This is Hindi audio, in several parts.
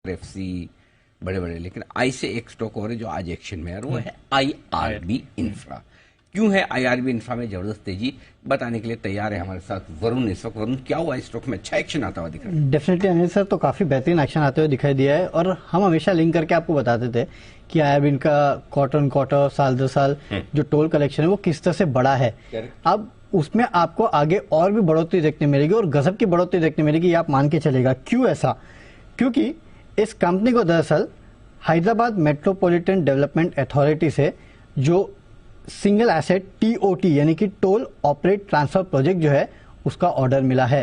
एफसी बड़े बड़े, लेकिन आई से एक स्टॉक और है जो आज एक्शन में है और वो है आईआरबी इंफ्रा। क्यों है आईआरबी इंफ्रा में जबरदस्त तेजी, बताने के लिए तैयार है हमारे साथ वरुण इस वक्त। वरुण, क्या हुआ, इस स्टॉक में अच्छा एक्शन आता हुआ दिख रहा है? डेफिनेटली अनिल सर, तो काफी बेहतरीन एक्शन आते हुए दिखाई दिया है और हम हमेशा लिंक करके आपको बताते थे कि आईआरबी का क्वार्टर साल दर साल जो टोल कलेक्शन है वो किस तरह से बढ़ा है। अब उसमें आपको आगे और भी बढ़ोतरी देखने मिलेगी और गजब की बढ़ोतरी देखने मिलेगी, ये आप मान के चलेगा। क्यों ऐसा? क्योंकि इस कंपनी को दरअसल हैदराबाद मेट्रोपॉलिटन डेवलपमेंट अथॉरिटी से जो सिंगल एसेट टीओटी यानी कि टोल ऑपरेट ट्रांसफर प्रोजेक्ट जो है उसका ऑर्डर मिला है।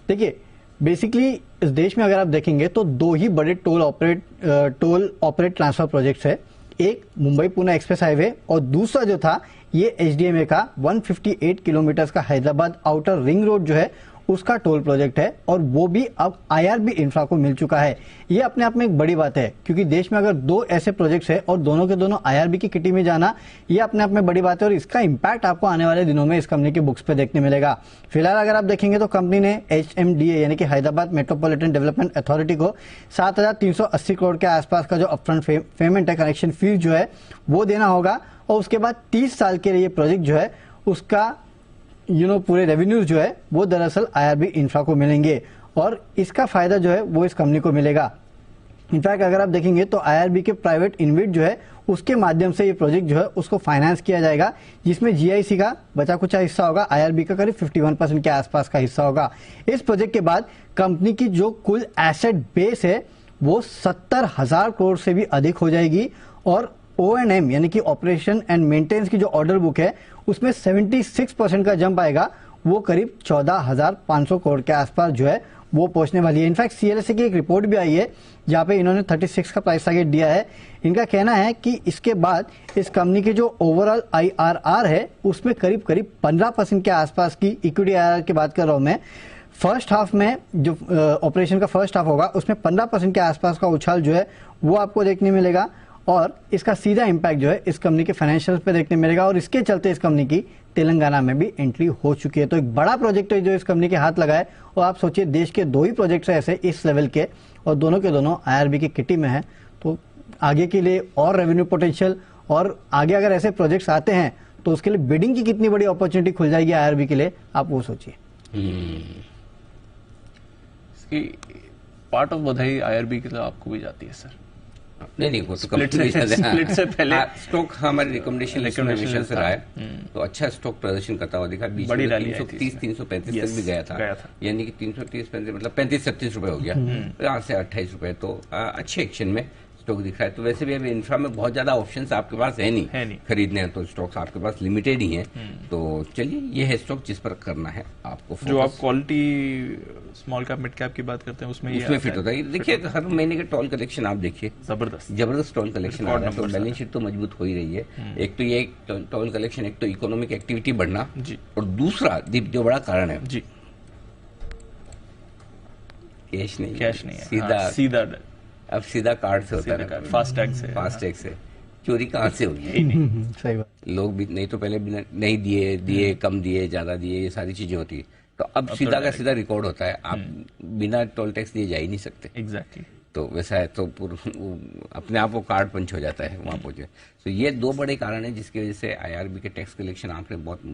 देखिए, बेसिकली इस देश में अगर आप देखेंगे तो दो ही बड़े टोल ऑपरेट ट्रांसफर प्रोजेक्ट्स है। एक मुंबई पुणे एक्सप्रेस हाईवे और दूसरा जो था ये एचडीएमए का 158 किलोमीटर का हैदराबाद आउटर रिंग रोड जो है उसका टोल प्रोजेक्ट है और वो भी अब आईआरबी इंफ्रा को मिल चुका है। ये अपने आप में एक बड़ी बात है, क्योंकि देश में अगर दो ऐसे प्रोजेक्ट्स है और दोनों के दोनों आईआरबी की किटी में जाना, ये अपने आप में बड़ी बात है और इसका इंपैक्ट आपको आने वाले दिनों में इस कंपनी के बुक्स पे देखने मिलेगा। फिलहाल अगर आप देखेंगे तो कंपनी ने एचएमडीए यानी कि हैदराबाद मेट्रोपॉलिटन डेवलपमेंट अथॉरिटी को 7,380 करोड़ के आसपास का जो अपफ्रंट पेमेंट है, कनेक्शन फीस जो है वो देना होगा और उसके बाद 30 साल के लिए ये प्रोजेक्ट जो है उसका पूरे रेवेन्यूज जो है वो दरअसल आईआरबी इंफ्रा को मिलेंगे और इसका फायदा जो है वो इस कंपनी को मिलेगा। इनफैक्ट अगर आप देखेंगे तो आईआरबी के प्राइवेट इन्वेट जो है उसके माध्यम से ये प्रोजेक्ट जो है उसको फाइनेंस किया जाएगा, जिसमें जीआईसी का बचा कुचा हिस्सा होगा, आईआरबी का करीब 51% के आसपास का हिस्सा होगा। इस प्रोजेक्ट के बाद कंपनी की जो कुल एसेट बेस है वो 70,000 करोड़ से भी अधिक हो जाएगी और O&M यानी कि ऑपरेशन एंड मेंटेनेंस की जो ऑर्डर बुक है उसमें 76% का जंप आएगा, वो करीब 14,500 करोड़ के आसपास जो है वो पहुंचने वाली है। इनफैक्ट सीएलएसए की एक रिपोर्ट भी आई है जहां पे इन्होंने 36 का प्राइस टारगेट दिया है। इनका कहना है कि इसके बाद इस कंपनी की जो ओवरऑल आईआरआर है उसमें करीब 15% के आसपास की इक्विटी आईआरआर की बात कर रहा हूं मैं। फर्स्ट हाफ में जो ऑपरेशन का फर्स्ट हाफ होगा उसमें 15% के आसपास का उछाल जो है वो आपको देखने मिलेगा और इसका सीधा इंपैक्ट जो है इस कंपनी के फाइनेंशियल्स पे देखने मिलेगा और इसके चलते इस कंपनी की तेलंगाना में भी एंट्री हो चुकी है। तो एक बड़ा प्रोजेक्ट है जो इस कंपनी के हाथ लगा है और आप सोचिए देश के दो ही प्रोजेक्ट्स है ऐसे इस लेवल के और दोनों के दोनों आईआरबी की किटी में है। तो आगे के लिए और रेवेन्यू पोटेंशियल और आगे अगर ऐसे प्रोजेक्ट्स आते हैं तो उसके लिए बिडिंग की कितनी बड़ी अपॉर्चुनिटी खुल जाएगी आईआरबी के लिए, आप वो सोचिए। इसकी पार्ट ऑफ बधाई आईआरबी की तो आपको भी जाती है सर। नहीं वो तो स्प्लिट से पहले स्टॉक हमारे रिकमेंडेशन से रहा है तो अच्छा स्टॉक प्रदर्शन करता हुआ दिखा। बीच में 330-335 तक भी गया था, यानी कि 330-35 मतलब 35-36 रुपए हो गया, यहाँ से 28 रुपए, तो अच्छे एक्शन में स्टॉक दिख रहा है। तो वैसे भी अभी इंफ्रा में बहुत ज्यादा ऑप्शंस आपके पास है नहीं खरीदने हैं, तो स्टॉक्स आपके पास लिमिटेड ही हैं। तो चलिए, ये है स्टॉक जिस पर करना है आपको। जो आप quality small cap mid cap की बात करते हैं उसमें फिट होता है। देखिए, हर महीने के टोल कलेक्शन आप देखिए, जबरदस्त टोल कलेक्शन आ रहा है, तो बैलेंस शीट तो मजबूत हो ही रही है। एक तो ये टोल कलेक्शन, एक तो इकोनॉमिक एक्टिविटी बढ़ना और दूसरा जो बड़ा कारण है जी कैश नहीं है, सीधा अब सीधा कार्ड से होता है, फास्टैग से चोरी कहाँ से होगी? सही बात। लोग भी नहीं तो पहले बिना नहीं दिए कम दिए ज्यादा दिए ये सारी चीजें होती, तो अब सीधा का सीधा रिकॉर्ड होता है, आप बिना टोल टैक्स दिए जा ही नहीं सकते। एग्जैक्टली। तो वैसा है, तो अपने आप वो कार्ड पंच हो जाता है वहां पहुंचे। तो ये दो बड़े कारण है जिसकी वजह से आईआरबी के टैक्स कलेक्शन आंकड़े बहुत